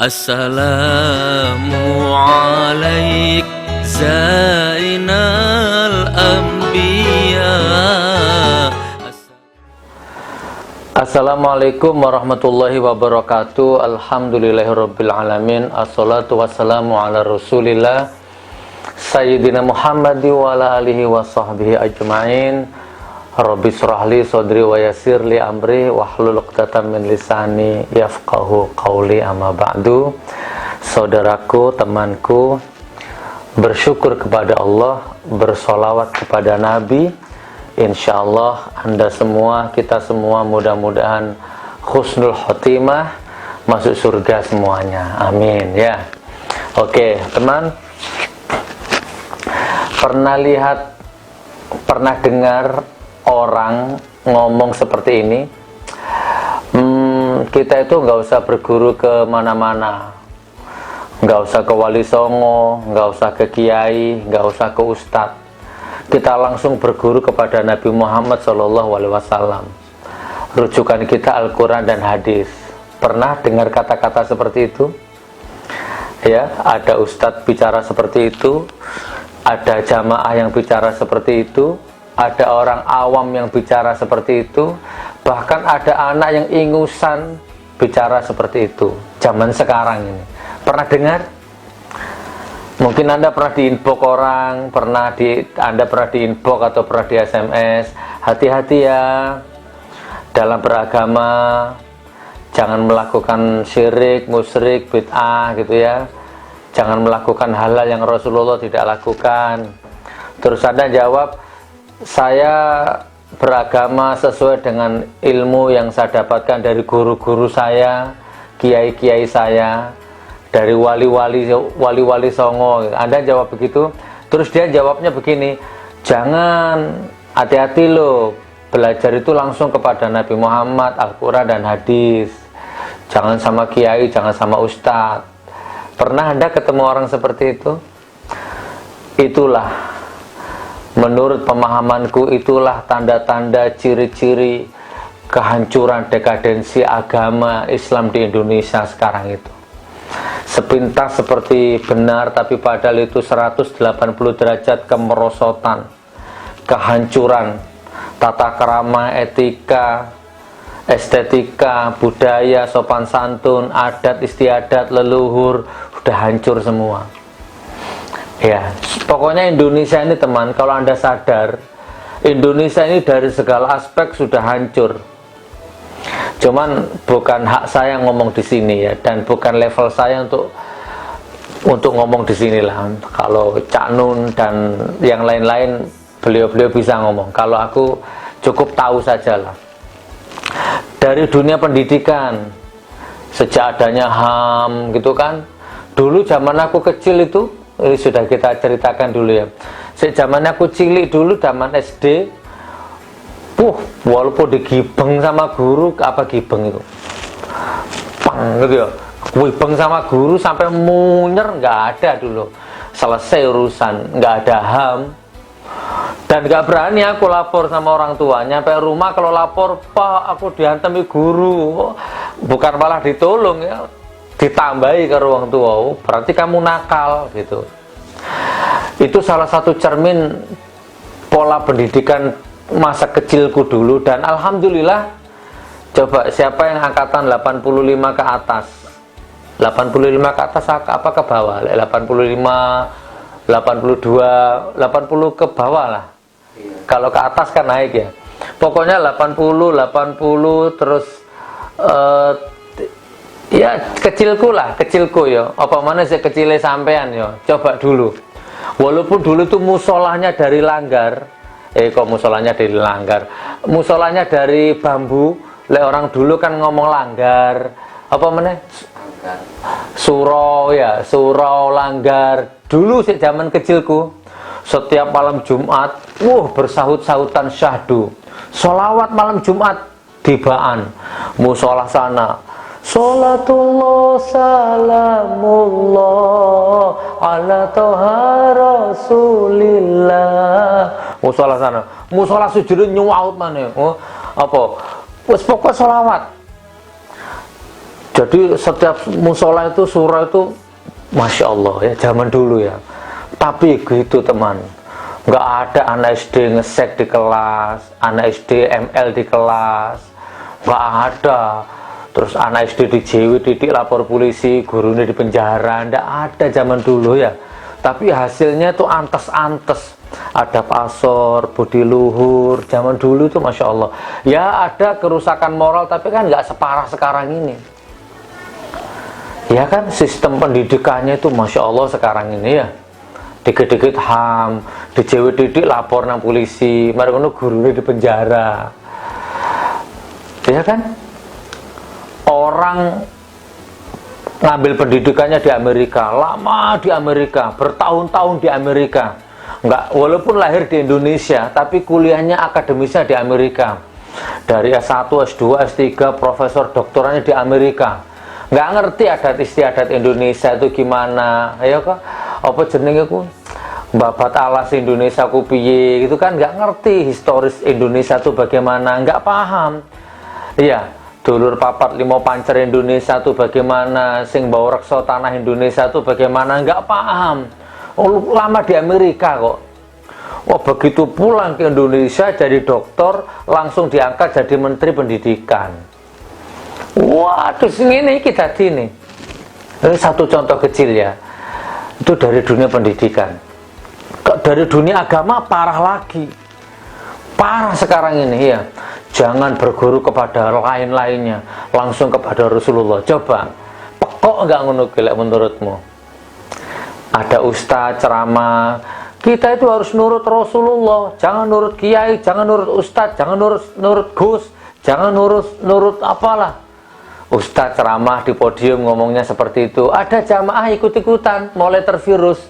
Assalamu alaik Zainal Anbiya. Assalamualaikum warahmatullahi wabarakatuh. Alhamdulillahirabbil alamin. Assalatu wassalamu ala Rasulillah Sayyidina Muhammad wa ala alihi wa sahbihi ajma'in. Rabbi shrahli sadri wa yassirli amri wahlul 'uqdatam min lisani yafqahu qawli, amma ba'du. Saudaraku, temanku, bersyukur kepada Allah, bersolawat kepada Nabi. Insyaallah Anda semua, kita semua mudah-mudahan husnul khotimah, masuk surga semuanya. Amin ya. Oke, teman, pernah dengar orang ngomong seperti ini, kita itu nggak usah berguru ke mana-mana, nggak usah ke wali songo, nggak usah ke kiai, nggak usah ke ustadz, kita langsung berguru kepada Nabi Muhammad SAW. Rujukan kita Al-Quran dan hadis. Pernah dengar kata-kata seperti itu? Ya, ada ustadz bicara seperti itu, ada jamaah yang bicara seperti itu, ada orang awam yang bicara seperti itu, bahkan ada anak yang ingusan bicara seperti itu. Zaman sekarang ini, pernah dengar? Mungkin Anda pernah di-inbox orang, Anda pernah di-inbox atau pernah di SMS. Hati-hati ya dalam beragama, jangan melakukan syirik, musyrik, bid'ah gitu ya. Jangan melakukan hal-hal yang Rasulullah tidak lakukan. Terus Anda jawab, saya beragama sesuai dengan ilmu yang saya dapatkan dari guru-guru saya, kiai-kiai saya, dari wali-wali songo. Anda jawab begitu. Terus dia jawabnya begini, jangan, hati-hati loh, belajar itu langsung kepada Nabi Muhammad, Al-Quran dan hadis. Jangan sama kiai, jangan sama ustadz. Pernah Anda ketemu orang seperti itu? Itulah, menurut pemahamanku, itulah tanda-tanda ciri-ciri kehancuran dekadensi agama Islam di Indonesia sekarang itu. Sepintas seperti benar, tapi padahal itu 180 derajat kemerosotan, kehancuran tata krama, etika, estetika, budaya, sopan santun, adat istiadat, leluhur, udah hancur semua. Ya, pokoknya Indonesia ini, teman, kalau Anda sadar, Indonesia ini dari segala aspek sudah hancur. Cuman bukan hak saya ngomong di sini ya, dan bukan level saya untuk ngomong di sini lah. Kalau Cak Nun dan yang lain-lain, beliau-beliau bisa ngomong. Kalau aku cukup tahu saja lah. Dari dunia pendidikan, sejak adanya HAM gitu kan. Dulu zaman aku kecil itu, ini sudah kita ceritakan dulu ya. Zaman aku cilik dulu, zaman SD, walaupun digibeng sama guru, apa gibeng itu? Pang gitu ya. Gibeng sama guru sampai munyer, nggak ada dulu. Selesai urusan, nggak ada HAM. Dan nggak berani aku lapor sama orang tua. Nyampe rumah kalau lapor, Pak, aku dihantemi guru. Bukan malah ditolong ya, ditambahi ke ruang tua. Berarti kamu nakal gitu. Itu salah satu cermin pola pendidikan masa kecilku dulu. Dan alhamdulillah, coba siapa yang angkatan 85 ke atas? 85 ke atas apa ke bawah? 85, 82, 80 ke bawah lah. Kalau ke atas kan naik ya. Pokoknya 80 terus ya kecilku ya. Apa mana sih kecilnya sampean ya. Coba dulu. Walaupun dulu itu musolahnya dari langgar. Musolahnya dari langgar. Musolahnya dari bambu. Orang dulu kan ngomong langgar. Apa mana? Surau ya, surau, langgar. Dulu sih zaman kecilku, setiap malam Jumat, bersahut-sahutan syahdu, sholawat malam Jumat, tibaan, musolah sana, sholatullah salamullah ala toha rasulillah, musolah sana, musolah sujudnya nyuaut mana, pokok sholawat. Jadi setiap musola itu surah itu Masya Allah ya, zaman dulu ya. Tapi gitu teman, nggak ada anak SD ngesek di kelas, anak SD ML di kelas, nggak ada. Terus anak SD dijewit, didik lapor polisi, gurunya di penjara, nggak ada zaman dulu ya. Tapi hasilnya tuh antes-antes, ada pasor, budi luhur, zaman dulu tuh Masya Allah. Ya ada kerusakan moral, tapi kan nggak separah sekarang ini. Ya kan, sistem pendidikannya itu Masya Allah sekarang ini ya. Dikit-dikit HAM, dijewit-didik lapor nang polisi, mari ngono gurunya di penjara. Ya kan? Orang ngambil pendidikannya di Amerika, lama di Amerika, bertahun-tahun di Amerika. Enggak, walaupun lahir di Indonesia, tapi kuliahnya akademisnya di Amerika. Dari S1, S2, S3, profesor doktorannya di Amerika. Nggak ngerti adat istiadat Indonesia itu gimana, ya kok? Apa jenenge ku? Babat alas Indonesia ku piye gitu kan, nggak ngerti historis Indonesia itu bagaimana, nggak paham. Iya, dulur papat limo pancer Indonesia itu bagaimana, sing bawa reksa tanah Indonesia itu bagaimana, nggak paham. Oh, lama di Amerika kok. Wah, begitu pulang ke Indonesia jadi dokter, langsung diangkat jadi menteri pendidikan. Waduh, ini kita ini. Ini satu contoh kecil ya. Itu dari dunia pendidikan. Dari dunia agama parah lagi. Parah sekarang ini ya. Jangan berguru kepada lain-lainnya, langsung kepada Rasulullah. Coba, pekok enggak ngono gelek menurutmu? Ada ustaz ceramah, kita itu harus nurut Rasulullah, jangan nurut kiai, jangan nurut ustaz, jangan nurut gus, jangan nurut apalah. Ustaz ceramah di podium ngomongnya seperti itu, ada jamaah ikut-ikutan, mulai tervirus.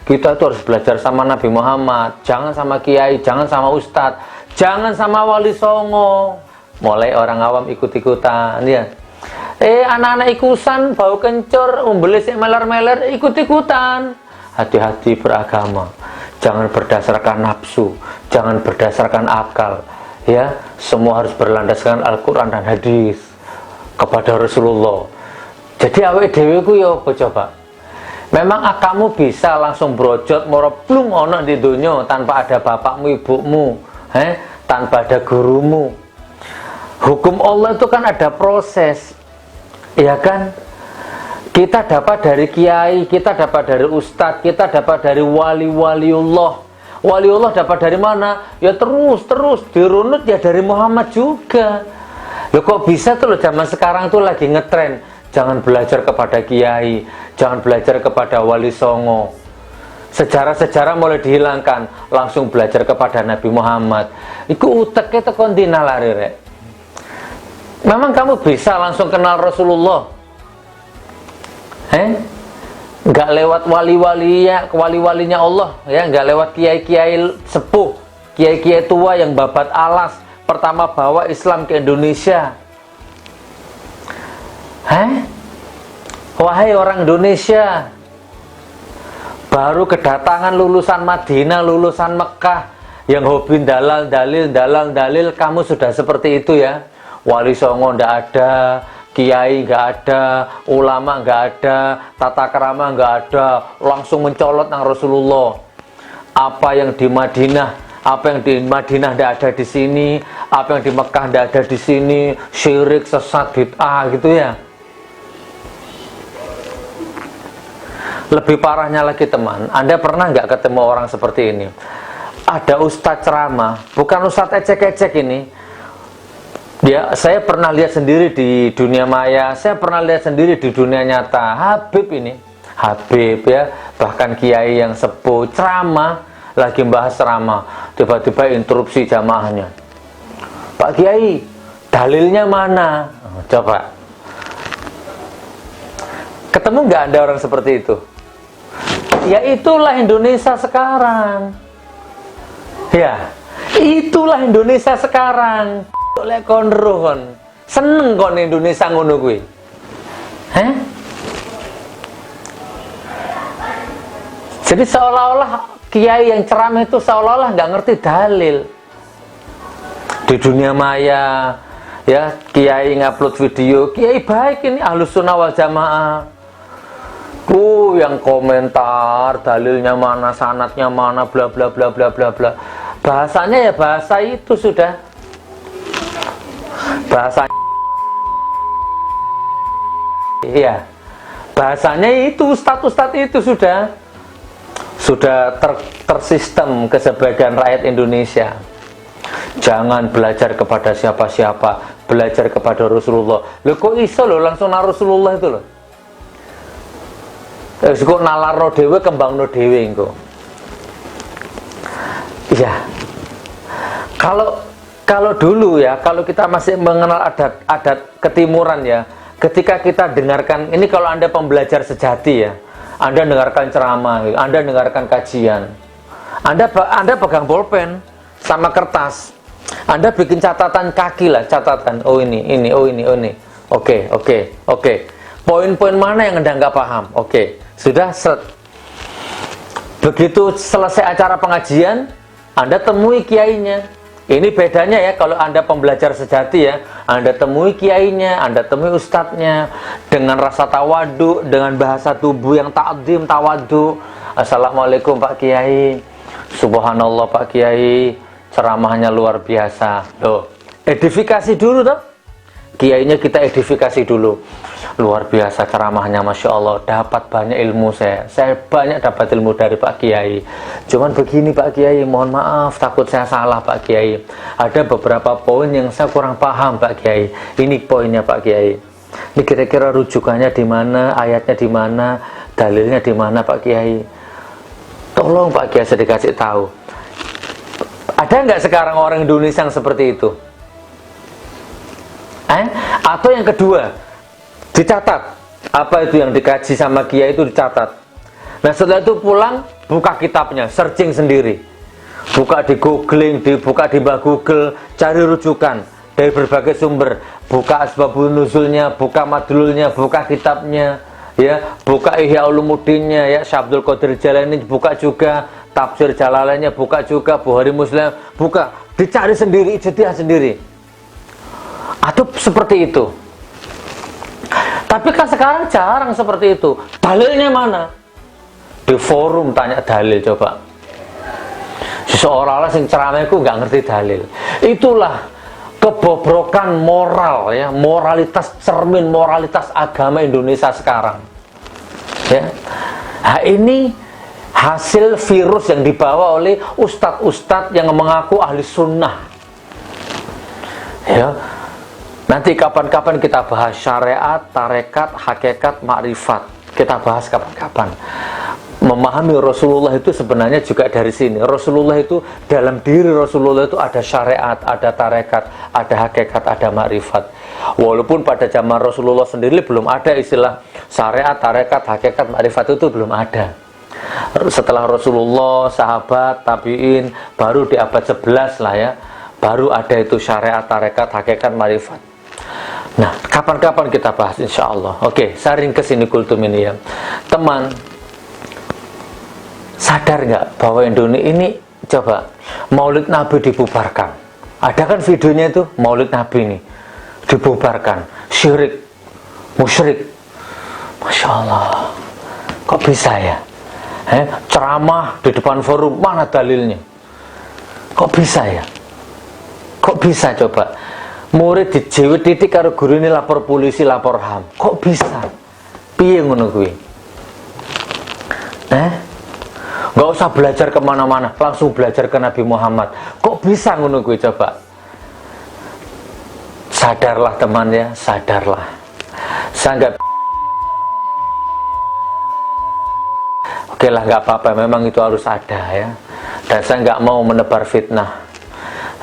Kita itu harus belajar sama Nabi Muhammad, jangan sama kiai, jangan sama ustaz, jangan sama wali songo. Mulai orang awam ikut-ikutan ya. Anak-anak ikusan bau kencur, umbelis meler-meler, ikut-ikutan. Hati-hati beragama, jangan berdasarkan nafsu, jangan berdasarkan akal ya. Semua harus berlandaskan Al-Quran dan hadis kepada Rasulullah. Jadi awake dhewe ku ya apa coba? Memang kamu bisa langsung brojot moro plung ono di dunia tanpa ada bapakmu, ibumu, tanpa ada gurumu. Hukum Allah itu kan ada proses. Ya kan? Kita dapat dari kiai, kita dapat dari ustadz, kita dapat dari wali-waliullah. Waliullah dapat dari mana? Ya terus dirunut ya dari Muhammad juga. Loh kok bisa tuh loh, zaman sekarang tuh lagi ngetren. Jangan belajar kepada kiai, jangan belajar kepada wali songo. Sejarah-sejarah mulai dihilangkan, langsung belajar kepada Nabi Muhammad. Iku uteknya tekon dina lari rek. Memang kamu bisa langsung kenal Rasulullah? Nggak lewat wali-walinya Allah ya, nggak lewat kiai-kiai sepuh, kiai-kiai tua yang babat alas pertama bawa Islam ke Indonesia. Wahai orang Indonesia, baru kedatangan lulusan Madinah, lulusan Mekah, yang hobi dalal dalil, kamu sudah seperti itu ya. Wali songo ndak ada, kiai nggak ada, ulama nggak ada, tata krama nggak ada, langsung mencolot nang Rasulullah. Apa yang di Madinah ndak ada di sini, apa yang di Mekah ndak ada di sini, syirik, sesat, bid'ah gitu ya. Lebih parahnya lagi teman, Anda pernah nggak ketemu orang seperti ini? Ada ustadz ceramah, bukan ustadz ecek-ecek ini. Ya, saya pernah lihat sendiri di dunia maya, saya pernah lihat sendiri di dunia nyata. Habib ya, bahkan kiai yang sepuh ceramah, lagi bahas ceramah, tiba-tiba interupsi jamaahnya. Pak Kiai, dalilnya mana? Coba. Ketemu nggak ada orang seperti itu? Ya itulah Indonesia sekarang. Ya, itulah Indonesia sekarang. Lek kon roh kon seneng kon Indonesia ngono kuwi. Jadi seolah-olah kiai yang ceramah itu seolah-olah nggak ngerti dalil. Di dunia maya Ya, kiai ngupload video, kiai baik ini Ahlus Sunnah wal Jamaah. Yang komentar dalilnya mana, sanadnya mana, bla bla bla bla bla bla. Bahasanya ya bahasa itu sudah. Bahasa iya. Bahasanya itu ustadz itu sudah tersistem ke sebagian rakyat Indonesia. Jangan belajar kepada siapa-siapa, belajar kepada Rasulullah. Loh kok iso loh langsung na Rasulullah itu loh. Kok nalarno dhewe kembangno dhewe engko. Iya. Kalau dulu ya, kalau kita masih mengenal adat ketimuran ya, ketika kita dengarkan ini, kalau Anda pembelajar sejati ya, Anda dengarkan ceramah, Anda dengarkan kajian, Anda pegang bolpen sama kertas, Anda bikin catatan kaki lah, catatan, oh ini, oke. Poin-poin mana yang Anda nggak paham, oke, sudah set. Begitu selesai acara pengajian, Anda temui kiainya. Ini bedanya ya, kalau Anda pembelajar sejati ya, Anda temui kiainya, Anda temui ustadznya dengan rasa tawadu, dengan bahasa tubuh yang ta'zim, tawadu. Assalamualaikum Pak Kiai, subhanallah Pak Kiai, ceramahnya luar biasa. Loh, edifikasi dulu toh. Kiainya kita edifikasi dulu. Luar biasa ceramahnya, Masya Allah, dapat banyak ilmu saya banyak dapat ilmu dari Pak Kiai. Cuman begini Pak Kiai, mohon maaf, takut saya salah Pak Kiai, ada beberapa poin yang saya kurang paham Pak Kiai. Ini poinnya Pak Kiai, ini kira-kira rujukannya di mana, ayatnya di mana, dalilnya di mana Pak Kiai. Tolong Pak Kiai saya dikasih tahu. Ada nggak sekarang orang Indonesia yang seperti itu? Atau yang kedua, dicatat apa itu yang dikaji sama kiai, itu dicatat. Nah setelah itu pulang, buka kitabnya, searching sendiri, buka di googling, buka di Google, cari rujukan dari berbagai sumber, buka asbabun nuzulnya, buka madlulnya, buka kitabnya, ya, buka Ihya Ulumuddinnya, ya, Syekh Abdul Qadir Jalani, buka juga tafsir Jalalainnya, buka juga Bukhari Muslim, buka, dicari sendiri, ijtihad sendiri. Atau seperti itu. Tapi kan sekarang jarang seperti itu. Dalilnya mana? Di forum tanya dalil coba. Seseorang yang ceramahku nggak ngerti dalil. Itulah kebobrokan moral ya, moralitas, cermin moralitas agama Indonesia sekarang. Ya. Nah, ini hasil virus yang dibawa oleh ustadz-ustadz yang mengaku ahli sunnah. Ya. Nanti kapan-kapan kita bahas syariat, tarekat, hakikat, makrifat. Kita bahas kapan-kapan. Memahami Rasulullah itu sebenarnya juga dari sini. Rasulullah itu, dalam diri Rasulullah itu ada syariat, ada tarekat, ada hakikat, ada makrifat. Walaupun pada zaman Rasulullah sendiri belum ada istilah syariat, tarekat, hakikat, makrifat, itu belum ada. Setelah Rasulullah, sahabat, tabi'in, baru di abad 11 lah ya, baru ada itu syariat, tarekat, hakikat, makrifat. Nah, kapan-kapan kita bahas insya Allah. Oke, saring kesini kultum ini ya. Teman, sadar nggak bahwa Indonesia ini, coba, Maulid Nabi dibubarkan. Ada kan videonya itu, Maulid Nabi ini dibubarkan. Syirik, musyrik. Masya Allah, kok bisa ya? Ceramah di depan forum, mana dalilnya? Kok bisa ya? Kok bisa coba? Murid dijewet titik karo guru ini lapor polisi, lapor HAM. Kok bisa? Piye ngono kuwi? Nggak usah belajar kemana-mana, langsung belajar ke Nabi Muhammad. Kok bisa ngono kuwi coba? Sadarlah teman ya, sadarlah. Saya nggak. Oke lah, nggak apa-apa, memang itu harus ada ya. Dan saya nggak mau menebar fitnah.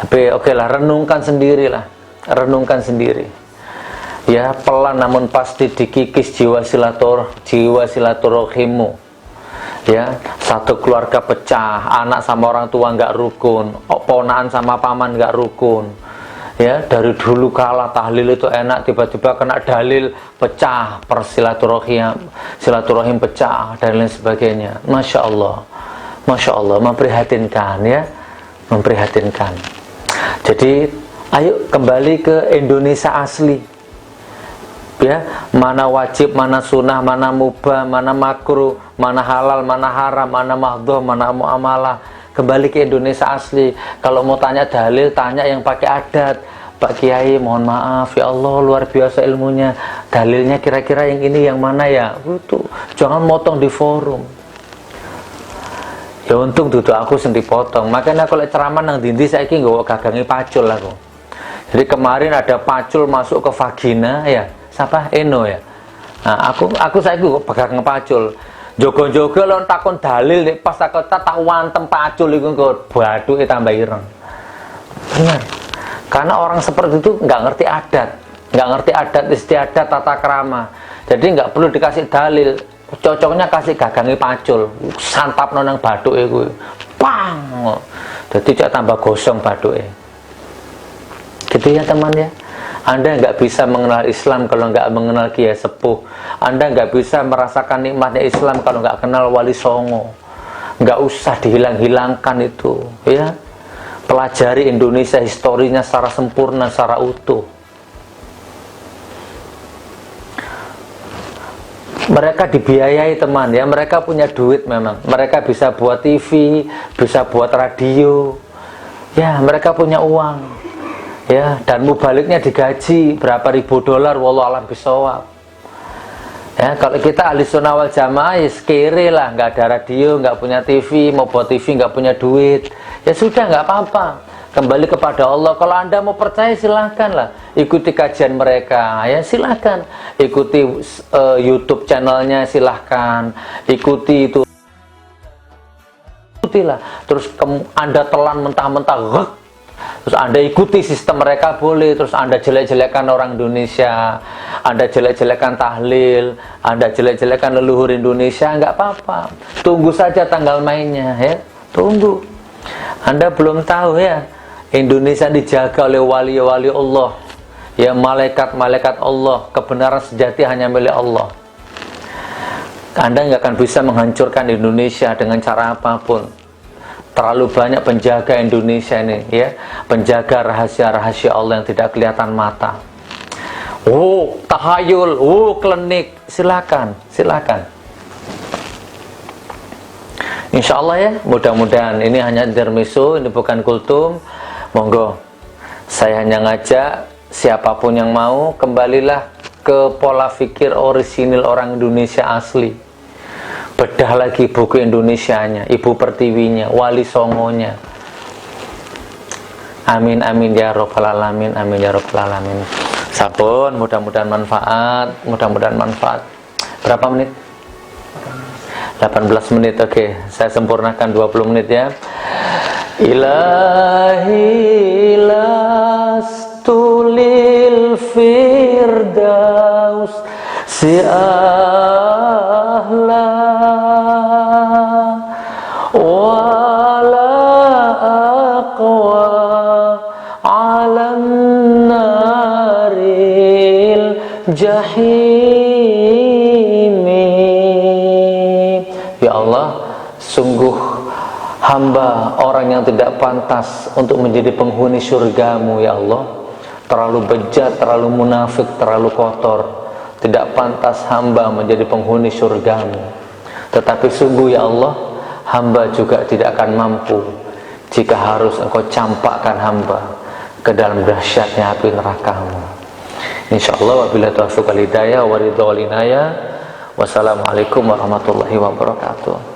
Tapi oke lah, renungkan sendirilah. Renungkan sendiri ya, pelan namun pasti dikikis jiwa silaturahimmu ya. Satu keluarga pecah, anak sama orang tua nggak rukun, ponakan sama paman nggak rukun ya. Dari dulu kala tahlil itu enak, tiba-tiba kena dalil pecah, silaturahim pecah dan lain sebagainya. Masya Allah, Masya Allah, memprihatinkan ya, memprihatinkan. Jadi Ayo kembali ke Indonesia asli. Ya, mana wajib, mana sunnah, mana mubah, mana makruh, mana halal, mana haram, mana mahdhuf, mana muamalah. Kembali ke Indonesia asli. Kalau mau tanya dalil, tanya yang pakai adat. Pak Kiai, mohon maaf ya Allah, luar biasa ilmunya. Dalilnya kira-kira yang ini yang mana ya? Itu jangan motong di forum. Ya untung duduk aku sing dipotong. Makanya kalau ceramah nang dindi saiki nggawa gagangi pacul aku. Jadi kemarin ada pacul masuk ke vagina ya. Siapa? Eno ya. Nah, aku saiki kok pegang pacul. Jogo-jogo lon takon dalil nek pas tak wantem pacul iku kok bathuke tambah ireng. Benar. Karena orang seperti itu nggak ngerti adat istiadat, tata krama. Jadi nggak perlu dikasih dalil. Cocoknya kasih gagangi pacul, santap nonang bathuke kuwi. Pang. Jadi cak tambah gosong bathuke. Gitu ya teman ya. Anda nggak bisa mengenal Islam kalau nggak mengenal Kiai Sepuh. Anda nggak bisa merasakan nikmatnya Islam kalau nggak kenal Wali Songo. Nggak usah dihilang-hilangkan itu, ya. Pelajari Indonesia historinya secara sempurna, secara utuh. Mereka dibiayai teman ya, mereka punya duit memang. Mereka bisa buat TV, bisa buat radio. Ya, mereka punya uang. Ya, dan mubaliknya digaji berapa ribu dolar, wallahu alam bisawab. Ya, kalau kita ahli sunnah wal jamaah ya sekere lah, nggak ada radio, nggak punya TV, mau buat TV nggak punya duit, ya sudah nggak apa-apa, kembali kepada Allah. Kalau Anda mau percaya silahkan lah, ikuti kajian mereka, ya silahkan, ikuti YouTube channelnya silahkan, ikuti itu, ikutilah. Terus Anda telan mentah-mentah, terus Anda ikuti sistem mereka boleh. Terus Anda jelek-jelekan orang Indonesia, Anda jelek-jelekan tahlil, Anda jelek-jelekan leluhur Indonesia, nggak apa-apa. Tunggu saja tanggal mainnya ya, tunggu. Anda belum tahu ya, Indonesia dijaga oleh wali-wali Allah, ya, malaikat-malaikat Allah. Kebenaran sejati hanya milik Allah. Anda nggak akan bisa menghancurkan Indonesia dengan cara apapun. Terlalu banyak penjaga Indonesia ini ya, penjaga rahasia-rahasia Allah yang tidak kelihatan mata. Oh, tahayul, oh, klinik, silakan. Insya Allah ya, mudah-mudahan ini hanya intermezzo, ini bukan kultum. Monggo, saya hanya ngajak siapapun yang mau, kembalilah ke pola pikir orisinil orang Indonesia asli. Bedah lagi buku Indonesianya, Ibu Pertiwinya, Wali Songonya. Amin amin ya rabbal alamin, amin ya rabbal alamin. Sampun, mudah-mudahan manfaat. Berapa menit? 18 menit. Oke, saya sempurnakan 20 menit ya. Ilahi lastulil firdaus si ahla wala aqwa alam naril jahimi. Ya Allah, sungguh hamba orang yang tidak pantas untuk menjadi penghuni surgamu ya Allah. Terlalu bejat, terlalu munafik, terlalu kotor. Tidak pantas hamba menjadi penghuni surgamu. Tetapi sungguh ya Allah, hamba juga tidak akan mampu jika harus engkau campakkan hamba ke dalam dahsyatnya api nerakamu. Insyaallah wabillahi taufiq wal hidayah wa ridha wal inayah. Wassalamualaikum warahmatullahi wabarakatuh.